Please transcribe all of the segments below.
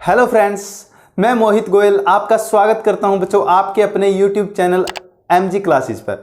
Hello friends, मैं मोहित गोयल आपका स्वागत करता हूं बच्चों आपके अपने यूट्यूब चैनल एमजी क्लासेस पर।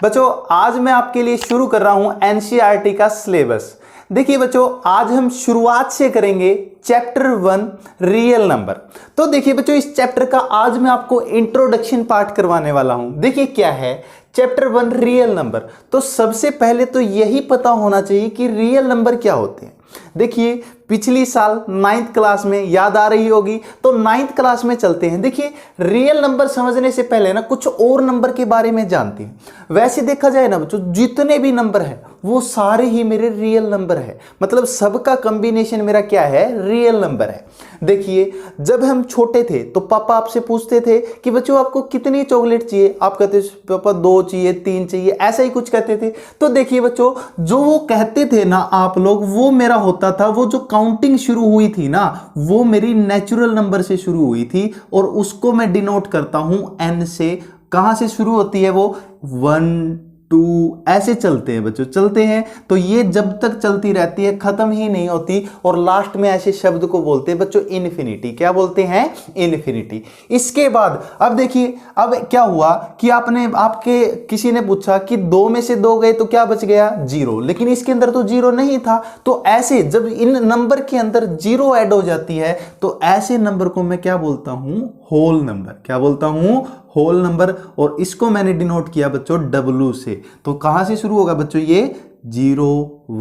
बच्चों आज मैं आपके लिए शुरू कर रहा हूं एनसीईआरटी का सिलेबस। देखिए बच्चों, आज हम शुरुआत से करेंगे चैप्टर 1 रियल नंबर। तो देखिए बच्चों, इस चैप्टर का आज मैं आपको इंट्रोडक्शन पार्ट करवाने वाला हूं। देखिए क्या है चैप्टर 1 रियल नंबर। तो सबसे पहले तो यही पता होना चाहिए कि रियल नंबर क्या होते हैं। देखिए पिछली साल 9th क्लास में याद आ रही होगी, तो 9th क्लास में चलते हैं। देखिए रियल नंबर समझने से पहले ना कुछ और नंबर के बारे में जानते हैं। वैसे देखा जाए ना बच्चों, जितने भी नंबर है वो सारे ही मेरे रियल नंबर है, मतलब सबका कॉम्बिनेशन मेरा क्या है, रियल नंबर है। देखिए जब हम छोटे थे तो पापा आपसे पूछते थे कि बच्चों आपको कितनी चॉकलेट चाहिए, आप कहते पापा 2 चाहिए 3 चाहिए, ऐसा ही कुछ कहते थे। तो देखिए बच्चों, जो वो कहते थे ना आप लोग, वो मेरा होता था, वो जो काउंटिंग शुरू हुई थी ना वो मेरी नेचुरल नंबर से शुरू हुई थी और उसको मैं डिनोट करता हूं एन से। कहां से शुरू होती है वो, 1 2 ऐसे चलते हैं बच्चों, चलते हैं। तो ये जब तक चलती रहती है, खत्म ही नहीं होती, और लास्ट में ऐसे शब्द को बोलते हैं बच्चों इन्फिनिटी। क्या बोलते हैं, इन्फिनिटी। इसके बाद अब देखिए, अब क्या हुआ कि आपके किसी ने पूछा कि 2 में से 2 गए तो क्या बच गया, 0। लेकिन इसके अंदर तो 0 नहीं था। तो ऐसे जब इन नंबर के अंदर 0 ऐड हो जाती है तो ऐसे नंबर को मैं क्या बोलता हूं, होल नंबर। क्या बोलता हूं, होल नंबर। और इसको मैंने डिनोट किया बच्चों W से। तो कहां से शुरू होगा बच्चों, ये 0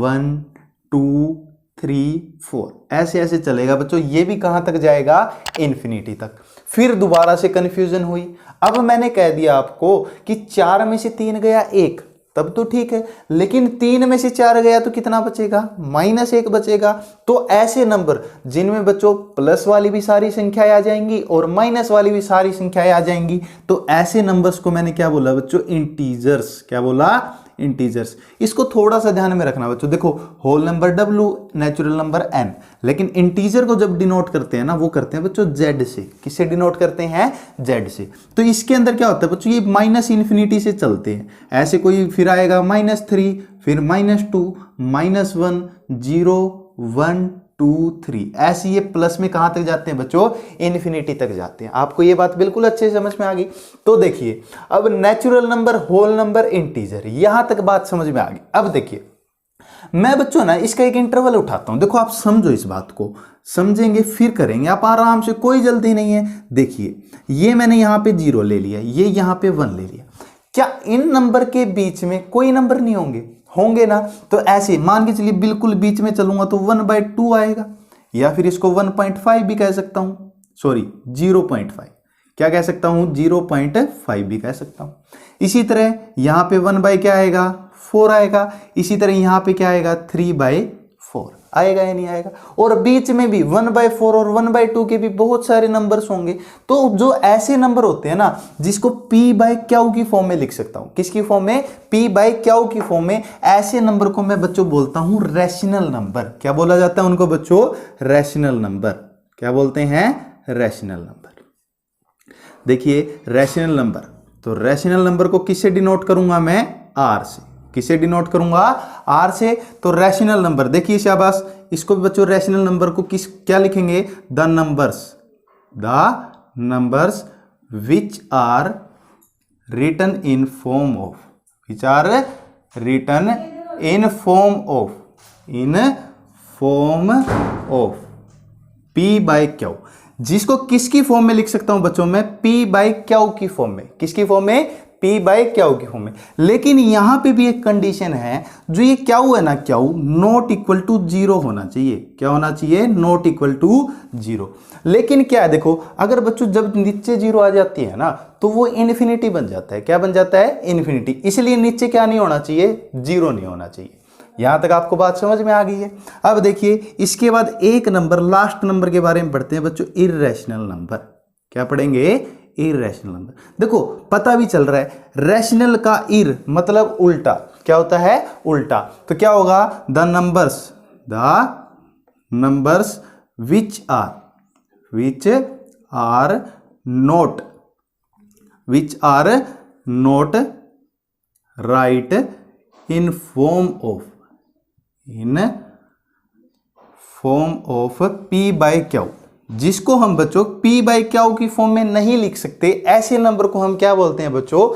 1 2 3 4 ऐसे ऐसे चलेगा बच्चों। ये भी कहां तक जाएगा, इन्फिनिटी तक। फिर दोबारा से कंफ्यूजन हुई। अब मैंने कह दिया आपको कि 4 में से 3 गया 1, तब तो ठीक है, लेकिन 3 में से 4 गया तो कितना बचेगा, -1 बचेगा। तो ऐसे नंबर जिनमें बच्चों प्लस वाली भी सारी संख्याएं आ जाएंगी और माइनस वाली भी सारी संख्याएं आ जाएंगी, तो ऐसे नंबर्स को मैंने क्या बोला बच्चों, इंटीजर्स। क्या बोला, इंटीजर्स। इसको थोड़ा सा ध्यान में रखना बच्चों। देखो whole number W, natural number N, लेकिन इंटीजर को जब डिनोट करते हैं ना वो करते हैं बच्चों Z से। किससे डिनोट करते हैं, Z से। तो इसके अंदर क्या होता है बच्चों, ये माइनस इन्फिनिटी से चलते हैं। ऐसे कोई फिर आएगा -3, फिर -2, -1, 0 1 2 3, ऐसे ये प्लस में कहां तक जाते हैं बच्चों, इन्फिनिटी तक जाते हैं। आपको ये बात बिल्कुल अच्छे से समझ में आ गई। तो देखिए अब natural number, whole number, integer, यहां तक बात समझ में आ गई। अब देखिए मैं बच्चों ना इसका एक इंटरवल उठाता हूं। देखो आप समझो, इस बात को समझेंगे फिर करेंगे आप आराम से, कोई जल्दी नहीं है। देखिए ये मैंने यहां पे 0 ले लिया, ये यहां पे 1 ले लिया। क्या इन नंबर के बीच में कोई नंबर नहीं होंगे, होंगे ना। तो ऐसे मान के चलिए बिल्कुल बीच में चलूंगा तो 1/2 आएगा, या फिर इसको 1.5 भी कह सकता हूं, सॉरी 0.5, क्या कह सकता हूं, 0.5 भी कह सकता हूं। इसी तरह यहां पे 1 क्या आएगा, 4 आएगा। इसी तरह यहां पे क्या आएगा, 3/4 आएगा या नहीं आएगा। और बीच में भी 1/4 और 1/2 के भी बहुत सारे नंबर्स होंगे। तो जो ऐसे नंबर होते हैं ना जिसको P/Q की फॉर्म में लिख सकता हूं, किसकी फॉर्म में, P/Q की फॉर्म में, ऐसे नंबर को मैं बच्चों बोलता हूं रैशनल नंबर। क्या बोला जाता है उनको बच्चों, रैशनल नंबर। क्या बोलते हैं, रैशनल नंबर। देखिए रैशनल नंबर, तो रैशनल नंबर को किससे डिनोट करूंगा मैं, R से। किसे डिनोट करूंगा, R से। तो रैशनल नंबर, देखिए शाबाश, इसको भी बच्चों रैशनल नंबर को क्या लिखेंगे, the numbers which are written in form of, which are written in form of P/Q। जिसको किसकी फॉर्म में लिख सकता हूं बच्चों मैं, P/Q की फॉर्म में। किसकी फॉर्म में, P/Q की फॉर्म में। लेकिन यहां पे भी एक कंडीशन है, जो ये Q है ना, Q नॉट इक्वल टू 0 होना चाहिए। क्या होना चाहिए, नॉट इक्वल टू 0। लेकिन क्या है, देखो अगर बच्चों जब नीचे 0 आ जाती है ना तो वो इन्फिनिटी बन जाता है। क्या बन जाता है, इन्फिनिटी। इसलिए नीचे क्या नहीं होना चाहिए, 0 नहीं होना चाहिए। यहां तक आपको बात समझ में आ गई है। अब देखिए इसके बाद एक नंबर, लास्ट नंबर के बारे में पढ़ते हैं बच्चों, इर्रेशनल नंबर। क्या पढ़ेंगे, इर्रेशनल नंबर। देखो पता भी चल रहा है, रैशनल का इर मतलब उल्टा। क्या होता है, उल्टा। तो क्या होगा, the numbers which are not write in form of P/Q। जिसको हम बच्चों p बाई क्यू की फॉर्म में नहीं लिख सकते, ऐसे नंबर को हम क्या बोलते हैं बच्चों,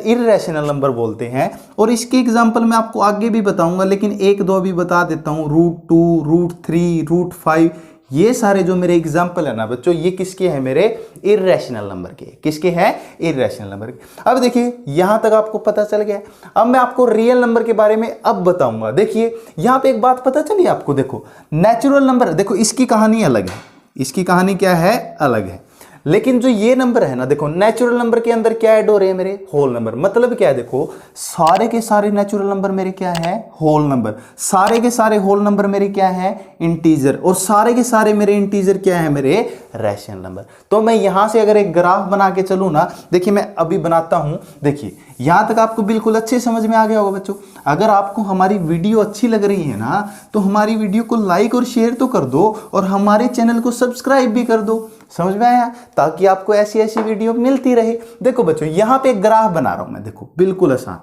इर्रेशनल नंबर बोलते हैं। और इसके एग्जांपल मैं आपको आगे भी बताऊंगा, लेकिन एक दो भी बता देता हूं। √2, √3, √5, ये सारे जो मेरे एग्जाम्पल है ना बच्चों, ये किसके हैं, मेरे इर्रेशनल नंबर के। किसके हैं, इर्रेशनल नंबर के। अब देखिए यहां तक आपको पता चल गया। अब मैं आपको रियल नंबर के बारे में अब बताऊंगा। देखिए यहां पे एक बात पता चली आपको, देखो नेचुरल नंबर, देखो इसकी कहानी अलग है, इसकी कहानी क्या है, अलग है। लेकिन जो ये नंबर है ना, देखो नेचुरल नंबर के अंदर क्या ऐड हो रहे हैं, मेरे होल नंबर। मतलब क्या है, देखो सारे के सारे नेचुरल नंबर मेरे क्या है, होल नंबर। सारे के सारे होल नंबर मेरे क्या है, इंटीजर। और सारे के सारे मेरे इंटीजर क्या है, मेरे रैशनल नंबर। तो मैं यहां से अगर एक ग्राफ बना के चलूं ना, देखिए मैं अभी बनाता हूं। देखिए यहां तक आपको बिल्कुल अच्छे समझ में आ गया होगा बच्चों। अगर आपको हमारी वीडियो अच्छी लग रही है ना, तो हमारी वीडियो को लाइक और शेयर तो कर दो, और हमारे चैनल को सब्सक्राइब भी कर दो। समझ में आया, ताकि आपको ऐसी ऐसी वीडियो मिलती रहे। देखो बच्चों यहां पे एक ग्राफ बना रहा हूं मैं, देखो बिल्कुल आसान।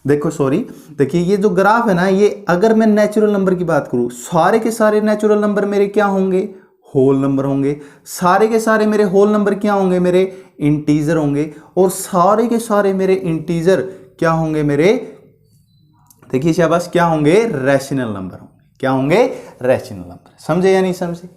देखो सॉरी, देखिए ये जो ग्राफ है ना, ये अगर मैं नेचुरल नंबर की बात करूं, सारे के सारे नेचुरल नंबर मेरे क्या होंगे, होल नंबर होंगे। सारे के सारे मेरे होल नंबर क्या होंगे, मेरे इंटीजर होंगे। और सारे के सारे मेरे इंटीजर क्या होंगे, मेरे देखिए शाबाश क्या होंगे, रैशनल नंबर होंगे। क्या होंगे, रैशनल नंबर। समझे या नहीं समझे।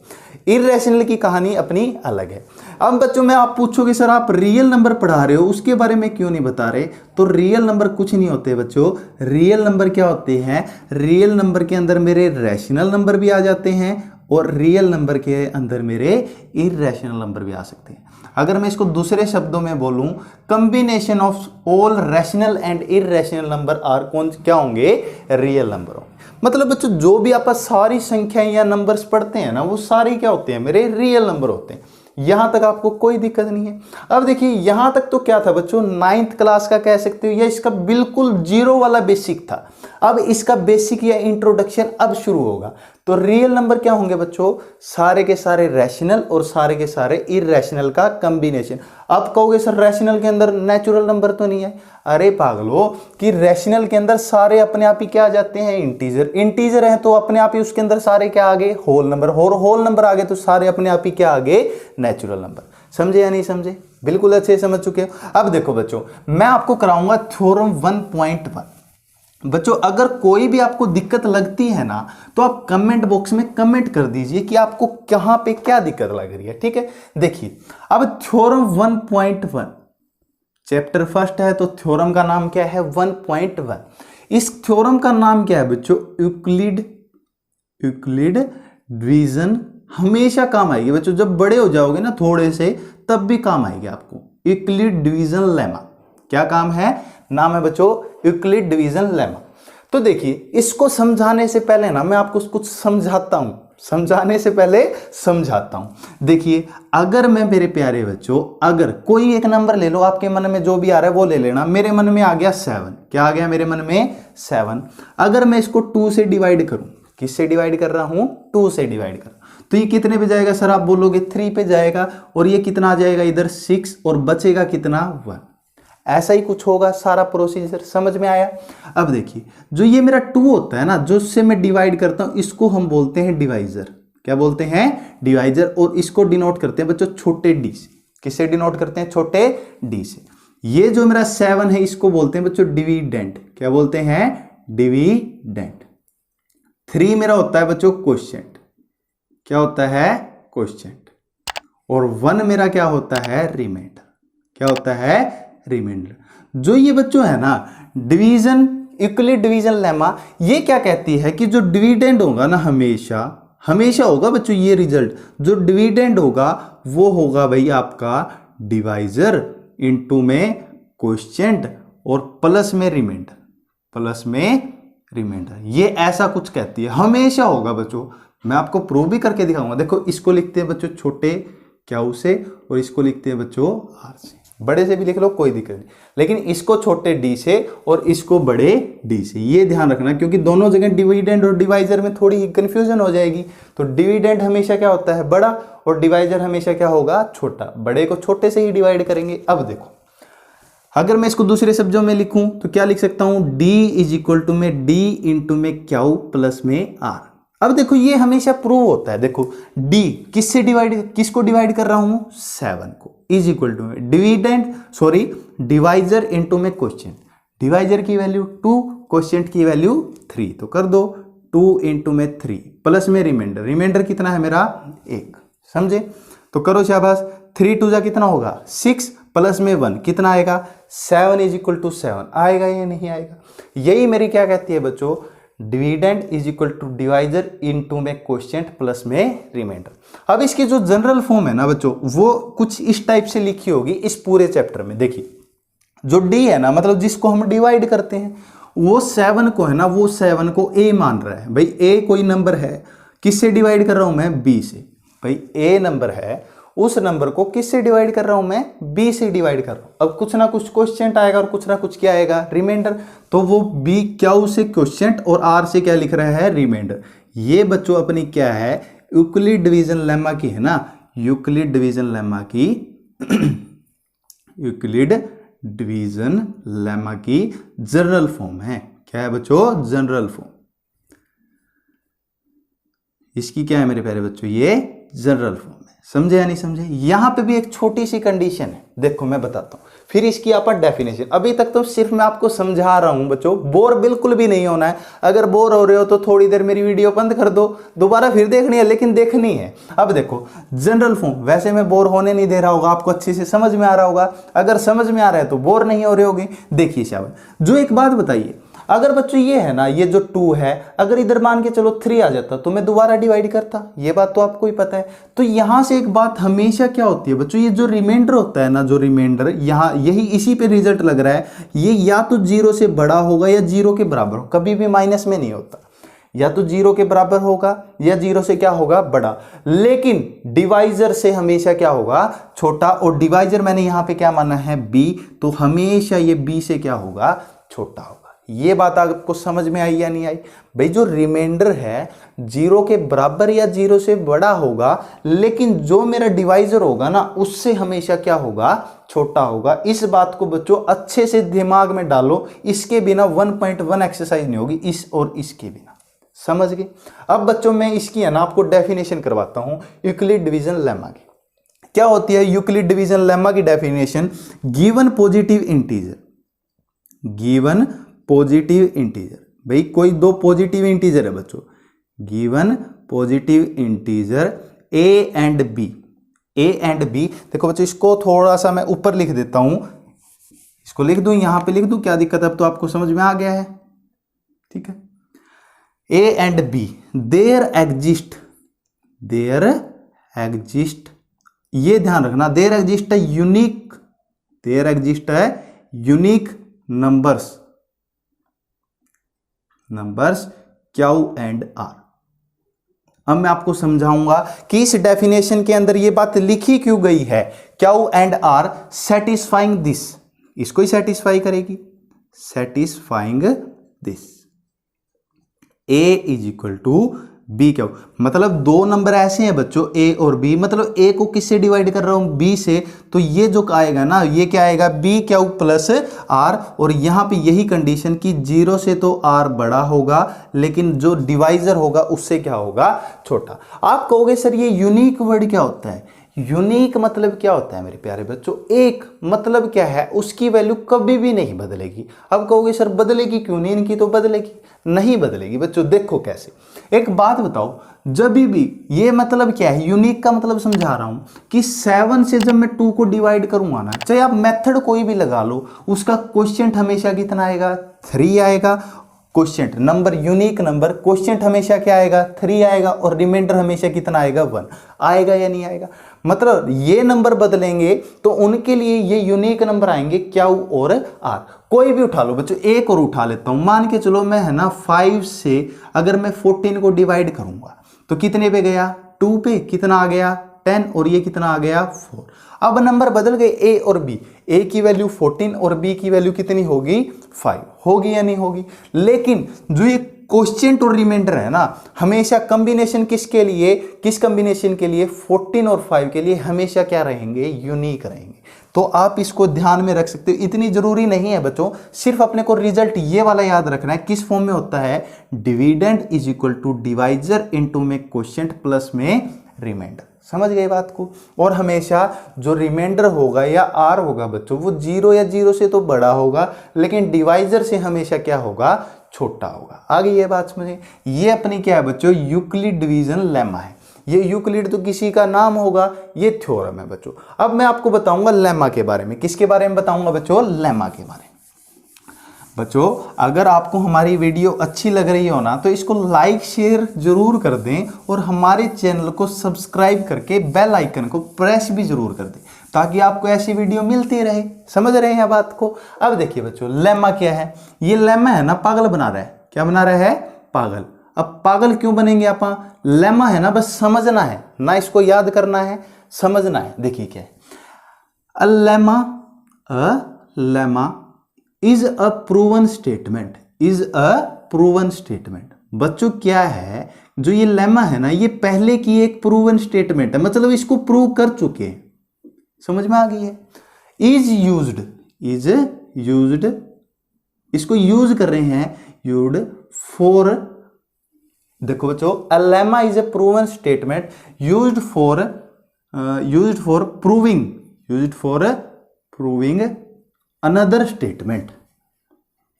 इर्रेशनल की कहानी अपनी अलग है। अब बच्चों में आप पूछोगे सर आप रियल नंबर पढ़ा रहे हो, उसके बारे में क्यों नहीं बता रहे। तो रियल नंबर कुछ नहीं होते बच्चों। रियल नंबर क्या होते हैं, रियल नंबर के अंदर मेरे रैशनल नंबर भी आ जाते हैं, और रियल नंबर के अंदर मेरे इर्रेशनल नंबर भी आ सकते हैं। अगर मैं इसको दूसरे शब्दों में बोलूं, combination of all rational and irrational number are कौन क्या होंगे, रियल नंबर होंगे। मतलब बच्चों जो भी आप सारी संख्याएं या नंबर्स पढ़ते हैं ना, वो सारे क्या होते हैं, मेरे रियल नंबर होते हैं। यहां तक आपको कोई दिक्कत नहीं है। अब देखिए यहां तक तो क्या था बच्चों, 9th क्लास का कह सकते हो, या इसका बिल्कुल जीरो वाला बेसिक था। अब इसका बेसिक या इंट्रोडक्शन अब शुरू होगा। तो रियल नंबर क्या होंगे बच्चों, सारे के सारे रैशनल और सारे के सारे इर्रेशनल का कॉम्बिनेशन। अब कहोगे सर रैशनल के अंदर नेचुरल नंबर तो नहीं है। अरे पागलो, कि रैशनल के अंदर सारे अपने आप ही क्या आ जाते हैं, इंटीजर। इंटीजर है तो अपने आप ही उसके अंदर सारे क्या आ गए, होल नंबर। और होल नंबर आ गए तो सारे अपने आप ही क्या आ गए, नेचुरल नंबर। समझे या नहीं समझे, बिल्कुल अच्छे समझ चुके हो। अब देखो बच्चों मैं आपको कराऊंगा थ्योरम 1.1। बच्चों अगर कोई भी आपको दिक्कत लगती है ना, तो आप कमेंट बॉक्स में कमेंट कर दीजिए कि आपको कहां पे क्या दिक्कत लग रही है। ठीक है, देखिए अब थ्योरम 1.1 चैप्टर फर्स्ट है, तो थ्योरम का नाम क्या है, 1.1। इस थ्योरम का नाम क्या है बच्चों, यूक्लिड डिवीजन। हमेशा काम आएगी बच्चों, जब बड़े हो जाओगे ना थोड़े से, तब भी काम आएगी आपको। यूक्लिड डिवीजन लेमा, क्या काम है, नाम है बच्चों यूक्लिड डिवीजन लेमा। तो देखिए इसको समझाने से पहले ना मैं आपको कुछ समझाता हूं, समझाने से पहले समझाता हूं। देखिए अगर मैं, मेरे प्यारे बच्चों, अगर कोई एक नंबर ले लो, आपके मन में जो भी आ रहा है वो ले लेना। मेरे मन में आ गया 7, क्या आ गया मेरे मन में, 7। अगर मैं इसको 2 से डिवाइड करूं, किससे डिवाइड कर रहा हूं, 2 से डिवाइड कर, तो ये कितने पे जाएगा सर, आप बोलोगे 3 पे जाएगा। और ये कितना आ जाएगा इधर 6, और बचेगा कितना, 1। ऐसा ही कुछ होगा सारा प्रोसीजर। समझ में आया। अब देखिए जो ये मेरा 2 होता है ना, जो उससे मैं डिवाइड करता हूं, इसको हम बोलते हैं डिवाइजर। क्या बोलते हैं, डिवाइजर। और इसको डिनोट करते हैं बच्चों छोटे डी से। किससे डिनोट करते हैं, छोटे डी से। ये जो मेरा 7 है, इसको बोलते हैं बच्चों डिविडेंड। क्या बोलते हैं, डिविडेंड। 3 मेरा होता है बच्चों क्वोशिएंट। क्या होता है, क्वोशिएंट। और 1 मेरा क्या होता है, रिमाइंडर। क्या होता है, रिमाइंडर। जो ये बच्चों है ना डिवीजन, यूक्लिड डिवीजन लेमा, ये क्या कहती है कि जो डिविडेंड होगा ना, हमेशा हमेशा होगा बच्चों ये रिजल्ट, जो डिविडेंड होगा वो होगा भाई आपका डिवाइजर इनटू में क्वोशिएंट और प्लस में रिमाइंडर, प्लस में रिमाइंडर। ये ऐसा कुछ कहती है, हमेशा होगा बच्चों। मैं आपको प्रूव भी करके दिखाऊंगा। देखो इसको लिखते हैं बच्चों छोटे क्यू से, और इसको लिखते हैं बच्चों आर से। बड़े से भी लिख लो कोई दिक्कत नहीं, लेकिन इसको छोटे डी से और इसको बड़े डी से। ये ध्यान रखना, क्योंकि दोनों जगह डिविडेंड और डिवाइजर में थोड़ी कंफ्यूजन हो जाएगी। तो डिविडेंड हमेशा क्या होता है, बड़ा, और डिवाइजर हमेशा क्या होगा, छोटा। बड़े को छोटे से ही डिवाइड करेंगे। अब देखो अगर मैं इसको दूसरे शब्दों में लिखूं तो क्या लिख सकता हूं, d इज इक्वल टू में d इंटू में क्यू प्लस में आर। अब देखो ये हमेशा प्रूव होता है, देखो डी किसको डिवाइड कर रहा हूं, 7 को, is equal to divisor into में क्वेश्चन, डिवाइजर की वैल्यू 2, क्वेश्चन की वैल्यू 3, तो कर दो 2 इंटू में 3 प्लस में रिमाइंडर कितना है मेरा 1, समझे, तो करो शाबाश, 3 2 जा कितना होगा 6 प्लस में 1 कितना आएगा 7 इज इक्वल टू 7, आएगा या नहीं आएगा। यही मेरी क्या कहती है बच्चों, dividend is equal to divisor into में क्वोशिएंट प्लस में रिमाइंडर। अब इसकी जो जनरल फॉर्म है ना बच्चों, वो कुछ इस टाइप से लिखी होगी इस पूरे चैप्टर में। देखिए जो डी है ना, मतलब जिसको हम डिवाइड करते हैं, वो 7 को है ना, वो 7 को ए मान रहा है। भाई ए कोई नंबर है, किससे डिवाइड कर रहा हूं मैं, बी से। भाई ए नंबर है, उस नंबर को किससे डिवाइड कर रहा हूं मैं, बी से डिवाइड कर रहा हूं। अब कुछ ना कुछ क्वोशिएंट आएगा और कुछ ना कुछ क्या आएगा, रिमाइंडर। तो वो बी क्यू से क्वोशिएंट और आर से क्या लिख रहा है, रिमाइंडर। ये बच्चों अपनी क्या है, यूक्लिड डिवीजन लेमा की है ना, यूक्लिड डिवीजन लेमा की यूक्लिड डिवीजन लेमा की जनरल फॉर्म है। क्या है बच्चों, जनरल फॉर्म। इसकी क्या है मेरे प्यारे बच्चों, ये जनरल फॉर्म है। समझे या नहीं समझे। यहां पे भी एक छोटी सी कंडीशन है, देखो मैं बताता हूं, फिर इसकी आप डेफिनेशन। अभी तक तो सिर्फ मैं आपको समझा रहा हूं बच्चों, बोर बिल्कुल भी नहीं होना है। अगर बोर हो रहे हो तो थोड़ी देर मेरी वीडियो बंद कर दो, दोबारा फिर देखनी है, लेकिन देखनी है। अब देखो जनरल फॉर्म, वैसे मैं बोर होने नहीं दे रहा होगा, आपको अच्छे से समझ में आ रहा होगा। अगर समझ में आ रहा है तो बोर नहीं हो रहे होगे। देखिए शाबाश, जो एक बात बताइए, अगर बच्चों ये है ना, ये जो 2 है, अगर इधर मान के चलो 3 आ जाता तो मैं दोबारा डिवाइड करता, ये बात तो आपको ही पता है। तो यहां से एक बात हमेशा क्या होती है बच्चों, ये जो रिमाइंडर होता है ना, जो रिमाइंडर यहां यही इसी पे रिजल्ट लग रहा है, ये या तो 0 से बड़ा होगा या 0 के बराबर हो, कभी भी माइनस में नहीं होता। या तो 0 के बराबर होगा या 0 से क्या होगा, बड़ा। लेकिन डिवाइजर से हमेशा क्या होगा, छोटा। और डिवाइजर मैंने यहां पे क्या माना है, बी, तो हमेशा ये बी से क्या होगा, छोटा होगा। ये बात आपको समझ में आई या नहीं आई। भाई जो रिमाइंडर है 0 के बराबर या 0 से बड़ा होगा, लेकिन जो मेरा डिवाइजर होगा ना, उससे हमेशा क्या होगा, छोटा होगा। इस बात को बच्चों अच्छे से दिमाग में डालो, इसके बिना 1.1 एक्सरसाइज नहीं होगी, इस और इसके बिना। समझ गए। अब बच्चों मैं इसकी है ना आपको डेफिनेशन करवाता हूं यूक्लिड डिवीजन लेमा की। क्या होती है यूक्लिड डिवीजन लेमा की definition, given positive integer, given positive integer. भाई कोई 2 पॉजिटिव इंटीजर है बच्चों, given positive integer a and b, a and b। देखो बच्चों इसको थोड़ा सा मैं ऊपर लिख देता हूं, इसको लिख दूं, यहां पे लिख दूं, क्या दिक्कत है, अब तो आपको समझ में आ गया है। ठीक है, a and b there exist, ये ध्यान रखना, देयर एग्जिस्ट है unique numbers Q and R. अब मैं आपको समझाऊंगा कि इस डेफिनेशन के अंदर ये बात लिखी क्यों गई है, Q and R satisfying this, इसको ही सेटिस्फाई करेगी, satisfying this. A is equal to B Q, मतलब 2 नंबर ऐसे हैं बच्चों a और b, मतलब a को किससे डिवाइड कर रहा हूं, b से, तो ये जो आएगा ना, ये क्या आएगा, b क्यू प्लस r। और यहां पे यही कंडीशन कि 0 से तो r बड़ा होगा, लेकिन जो डिवाइजर होगा उससे क्या होगा, छोटा। आप कहोगे सर ये यूनिक वर्ड क्या होता है, यूनिक मतलब क्या होता है मेरे प्यारे बच्चों, एक मतलब क्या है, उसकी वैल्यू कभी भी नहीं बदलेगी। अब कहोगे सर बदलेगी क्यों नहीं, इनकी तो बदलेगी, नहीं बदलेगी बच्चों। देखो कैसे, एक बात बताओ, जब भी ये मतलब क्या है, यूनिक का मतलब समझा रहा हूं कि 7 से जब मैं 2 को डिवाइड करूंगा ना, चाहे आप मेथड कोई भी लगा लो, उसका क्वोशिएंट हमेशा कितना आएगा, 3 आएगा। Quotient number, unique number, quotient हमेशा क्या आएगा, 3 आएगा, और रिमाइंडर हमेशा कितना आएगा, 1 आएगा या नहीं आएगा। मतलब ये नंबर बदलेंगे तो उनके लिए ये यूनिक नंबर आएंगे क्यू और आर। कोई भी उठा लो बच्चों, एक और उठा लेता हूं, मान के चलो मैं है ना 5 से अगर मैं 14 को डिवाइड करूंगा तो कितने पे गया, 2 पे, कितना आ गया 10, और ये कितना आ गया 4। अब नंबर बदल गए a और b, a की वैल्यू 14 और b की वैल्यू कितनी होगी, 5 होगी या नहीं होगी। लेकिन जो ये क्वोशिएंट और रिमाइंडर है ना, हमेशा कॉम्बिनेशन किसके लिए, किस कॉम्बिनेशन के लिए, 14 और 5 के लिए हमेशा क्या रहेंगे, यूनिक रहेंगे। तो आप इसको ध्यान में रख सकते हो, इतनी जरूरी नहीं है बच्चों। सिर्फ अपने को रिजल्ट ये वाला याद रखना है, किस फॉर्म में होता है, dividend is equal to divisor into में क्वोशिएंट प्लस में रिमाइंडर। समझ गए बात को। और हमेशा जो रिमाइंडर होगा या आर होगा बच्चों वो 0 या 0 से तो बड़ा होगा, लेकिन डिवाइजर से हमेशा क्या होगा, छोटा होगा। आगे ये बात समझे। ये अपनी क्या है बच्चों, यूक्लिड डिवीजन लेमा है। ये यूक्लिड तो किसी का नाम होगा, ये थ्योरम है बच्चों। अब मैं आपको बताऊंगा लेमा के बारे में। किसके बारे में बताऊंगा बच्चों, लेमा के बारे में। बच्चों अगर आपको हमारी वीडियो अच्छी लग रही हो ना तो इसको लाइक शेयर जरूर कर दें और हमारे चैनल को सब्सक्राइब करके बेल आइकन को प्रेस भी जरूर कर दें ताकि आपको ऐसी वीडियो मिलती रहे। समझ रहे हैं बात को। अब देखिए बच्चों लेमा क्या है। ये लेमा है ना पागल बना रहा है। क्या बना रहा है, पागल। अब पागल क्यों बनेंगे आप, लेमा है ना बस समझना है ना, इसको याद करना है, समझना है। देखिए क्या है, a lemma is a proven statement, is a proven statement. बच्चों क्या है, जो ये लेमा है ना ये पहले की एक प्रूवन स्टेटमेंट है, मतलब इसको प्रूव कर चुके हैं। समझ में आ गई है। इज यूज्ड, इसको यूज कर रहे हैं, यूज्ड फॉर, देखो बच्चों a lemma is a proven statement used for proving another statement,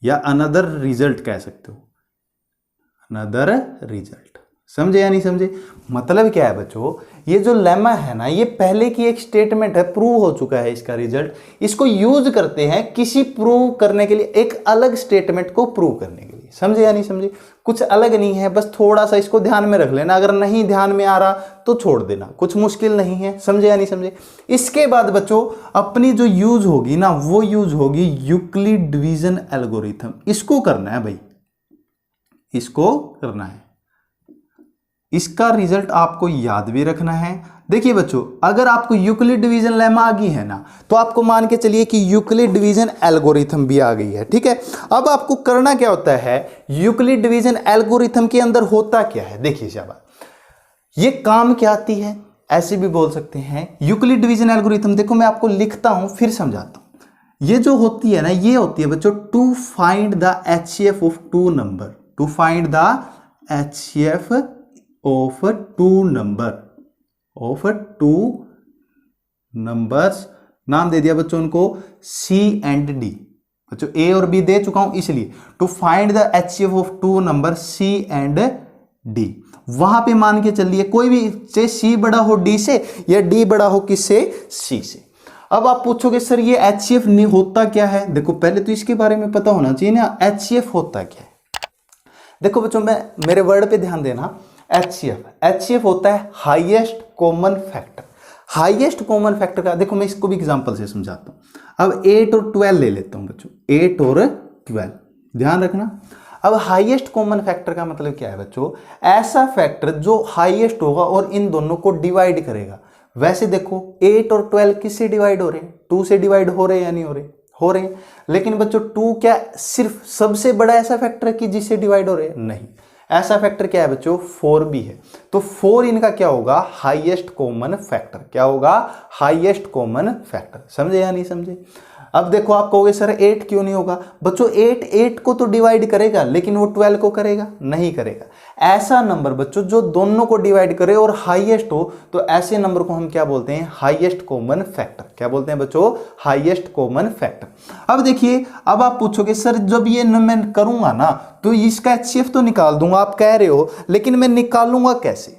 या अनदर रिजल्ट कह सकते हो, अनदर रिजल्ट। समझे या नहीं समझे। मतलब क्या है बच्चों, ये जो लेमा है ना ये पहले की एक स्टेटमेंट है, प्रूव हो चुका है इसका रिजल्ट, इसको यूज करते हैं किसी प्रूव करने के लिए, एक अलग स्टेटमेंट को प्रूव करने के लिए। समझे या नहीं समझे। कुछ अलग नहीं है, बस थोड़ा सा इसको ध्यान में रख लेना, अगर नहीं ध्यान में आ रहा तो छोड़ देना, कुछ मुश्किल नहीं है। समझे या नहीं समझे। इसके बाद बच्चों अपनी जो यूज होगी ना वो यूज होगी यूक्लिड डिवीजन एल्गोरिथम। इसको करना है भाई, इसको करना है। इसका रिजल्ट आपको याद भी रखना है। देखिए बच्चों अगर आपको यूक्लिड डिवीजन लेमा आ गई है ना तो आपको मान के चलिए कि यूक्लिड डिवीजन एल्गोरिथम भी आ गई है। ठीक है, अब आपको करना क्या होता है, यूक्लिड डिवीजन एल्गोरिथम के अंदर होता क्या है। देखिए शाबाश, ये काम क्या आती है, ऐसे भी बोल सकते हैं यूक्लिड डिवीजन एल्गोरिथम। देखो मैं आपको लिखता हूं फिर समझाता हूं। ये जो होती है ना ये होती है बच्चों to find the HCF of two number, to find the HCF of two number, of two numbers. नाम दे दिया बच्चों उनको C एंड D। बच्चों A और B दे चुका हूं, इसलिए to find the HCF of two number C and D। वहां पे मान के चलिए कोई भी, चाहे C बड़ा हो D से या D बड़ा हो किससे, C से। अब आप पूछोगे सर ये HCF नहीं होता क्या है। देखो पहले तो इसके बारे में पता होना चाहिए ना, HCF होता क्या है। देखो बच्चों मैं मेरे वर्ड पे ध्यान देना। HCF होता है highest common factor. Highest common factor का देखो मैं इसको भी एग्जांपल से समझाता हूं। अब 8 और 12 ले लेता हूं बच्चों, 8 और 12 ध्यान रखना। अब हाईएस्ट कॉमन फैक्टर का मतलब क्या है बच्चों, ऐसा फैक्टर जो हाईएस्ट होगा और इन दोनों को डिवाइड करेगा। वैसे देखो 8 और 12 किससे डिवाइड हो रहे हैं, 2 से डिवाइड हो रहे हैं या नहीं हो रहे, हो रहे हैं। लेकिन बच्चों 2 क्या सिर्फ सबसे बड़ा ऐसा फैक्टर है कि जिससे डिवाइड हो रहे हैं, नहीं। ऐसा फैक्टर क्या है बच्चों, 4 भी है। तो 4 इनका क्या होगा, हाईएस्ट कॉमन फैक्टर। क्या होगा, हाईएस्ट कॉमन फैक्टर। समझे या नहीं समझे। अब देखो आप कहोगे सर 8 क्यों नहीं होगा। बच्चों 8 को तो डिवाइड करेगा लेकिन वो 12 को करेगा नहीं करेगा। ऐसा नंबर बच्चों जो दोनों को डिवाइड करे और हाईएस्ट हो तो ऐसे नंबर को हम क्या बोलते हैं, हाईएस्ट कॉमन फैक्टर। क्या बोलते हैं बच्चों, हाईएस्ट कॉमन फैक्टर। अब देखिए अब आप पूछोगे सर जब ये मैं करूंगा ना तो इसका HCF तो निकाल दूंगा, आप कह रहे हो, लेकिन मैं निकालूंगा कैसे,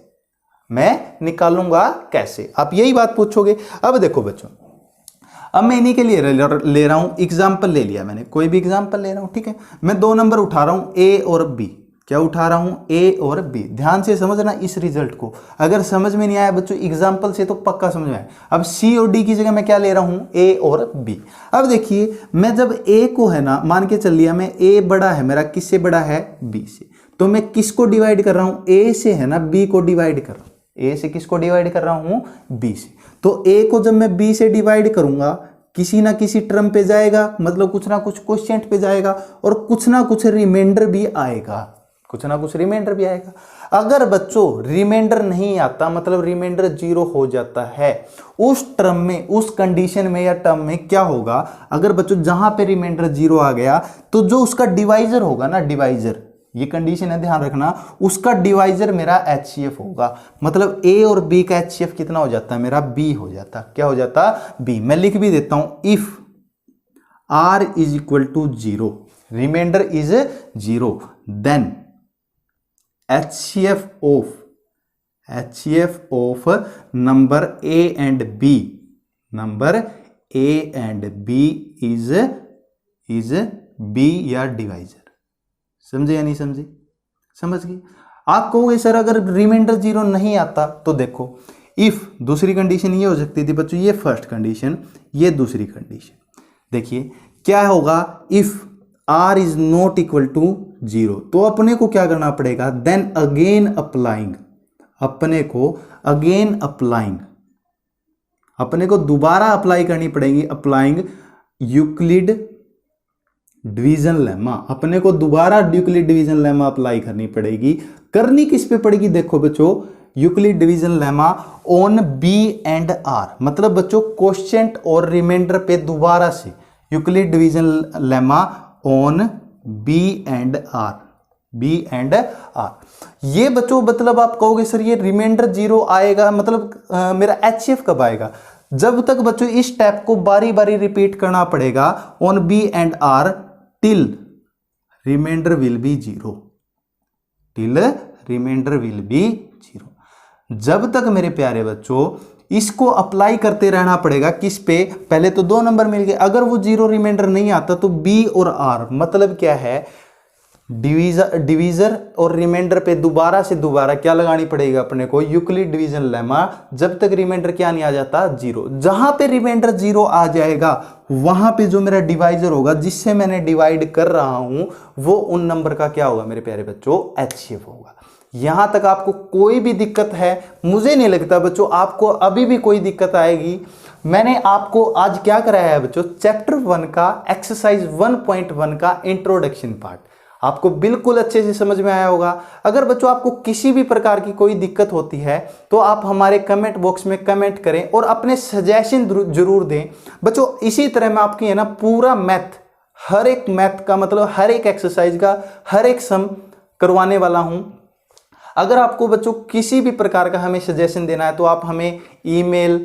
मैं निकालूंगा कैसे, आप यही बात पूछोगे। अब देखो बच्चों अब मैं इन्हीं के लिए ले रहा हूं, एग्जाम्पल ले लिया मैंने, कोई भी एग्जाम्पल ले रहा हूं। ठीक है, मैं 2 नंबर उठा रहा हूं A और B। क्या उठा रहा हूं, A और B। ध्यान से समझना इस रिजल्ट को, अगर समझ में नहीं आया बच्चों एग्जाम्पल से तो पक्का समझ में आए। अब C और D की जगह मैं क्या ले रहा हूं, A और B। अब देखिए मैं जब A को है ना मान के चल लिया मैं, A बड़ा है मेरा, किससे बड़ा है, B से, तो मैं किसको डिवाइड कर रहा हूं, A से है ना B को डिवाइड कर रहा हूं। A से किसको डिवाइड कर रहा हूं, B से। तो A को जब मैं B से डिवाइड करूंगा किसी ना किसी टर्म पे जाएगा, मतलब कुछ ना कुछ क्वोशिएंट पे जाएगा और कुछ ना कुछ रिमाइंडर भी आएगा, कुछ ना कुछ रिमाइंडर भी आएगा। अगर बच्चों रिमाइंडर नहीं आता मतलब रिमाइंडर 0 हो जाता है, उस टर्म में, उस कंडीशन में या टर्म में क्या होगा, अगर बच्चों जहां पे रिमाइंडर 0 आ गया तो जो उसका डिवाइजर होगा ना, डिवाइजर, ये कंडीशन है ध्यान रखना, उसका डिवाइजर मेरा HCF होगा। मतलब A और B का HCF कितना हो जाता है मेरा, B हो जाता। क्या हो जाता, B। मैं लिख भी देता हूं, if R is equal to 0, reminder is 0, then HCF of number A and B, number A and B is B या डिवाइजर। समझे या नहीं समझे, समझ गए। आप कहोगे सर अगर रिमाइंडर 0 नहीं आता तो देखो, इफ दूसरी कंडीशन ये हो सकती थी बच्चों, ये फर्स्ट कंडीशन, ये दूसरी कंडीशन। देखिए क्या होगा, if R is not equal to 0, तो अपने को क्या करना पड़ेगा, देन अगेन अप्लाइंग, अपने को अगेन अप्लाइंग, अपने को दोबारा अप्लाई करनी पड़ेगी, अप्लाइंग यूक्लिड डिवीजन लेमा, अपने को दोबारा यूक्लिड डिवीजन लेमा अप्लाई करनी पड़ेगी। करनी किस पे पड़ेगी, देखो बच्चों, Euclid division lemma on B and R, मतलब बच्चों क्वोशिएंट और रिमाइंडर पे दोबारा से Euclid division lemma on B and R, B and R। ये बच्चों मतलब आप कहोगे सर ये रिमाइंडर 0 आएगा मतलब मेरा HCF कब आएगा, जब तक बच्चों इस स्टेप को बारी बारी रिपीट करना पड़ेगा on B and R till reminder will be 0, till reminder will be 0। जब तक मेरे प्यारे बच्चों इसको अप्लाई करते रहना पड़ेगा, किस पे, पहले तो 2 नंबर मिल गए, अगर वो 0 रिमाइंडर नहीं आता तो B और R, मतलब क्या है, डिवीजर और रिमाइंडर पे दोबारा से दोबारा क्या लगानी पड़ेगी अपने को, यूक्लिड डिवीजन लेमा, जब तक रिमाइंडर क्या नहीं आ जाता 0। जहां पे रिमाइंडर 0 आ जाएगा वहां पे जो मेरा डिवाइजर होगा जिससे मैंने डिवाइड कर रहा हूं वो उन नंबर का क्या होगा मेरे प्यारे बच्चों, HCF होगा। यहां तक आपको कोई भी दिक्कत है, मुझे नहीं लगता बच्चों आपको अभी भी कोई दिक्कत आएगी। मैंने आपको आज क्या कराया है बच्चों, चैप्टर 1 का एक्सरसाइज 1.1 का इंट्रोडक्शन पार्ट, आपको बिल्कुल अच्छे से समझ में आया होगा। अगर बच्चों आपको किसी भी प्रकार की कोई दिक्कत होती है तो आप हमारे कमेंट बॉक्स में कमेंट करें और अपने सजेशन जरूर दें बच्चों। इसी तरह मैं आपकी है ना पूरा मैथ, हर एक मैथ का मतलब हर एक एक्सरसाइज का हर एक सम करवाने वाला हूं। अगर आपको बच्चों किसी भी प्रकार का हमें सजेशन देना है तो आप हमें ईमेल,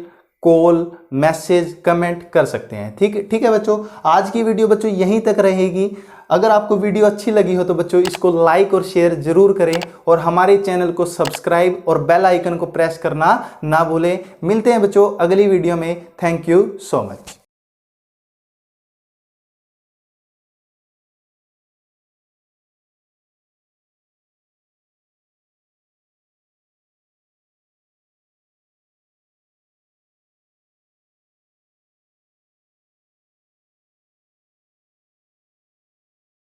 कॉल, मैसेज, कमेंट कर सकते हैं। ठीक है बच्चों, आज की वीडियो बच्चों यहीं तक रहेगी। अगर आपको वीडियो अच्छी लगी हो तो बच्चों इसको लाइक और शेयर जरूर करें और हमारे चैनल को सब्सक्राइब और बेल आइकन को प्रेस करना ना भूलें। मिलते हैं बच्चों अगली वीडियो में। Thank you so much.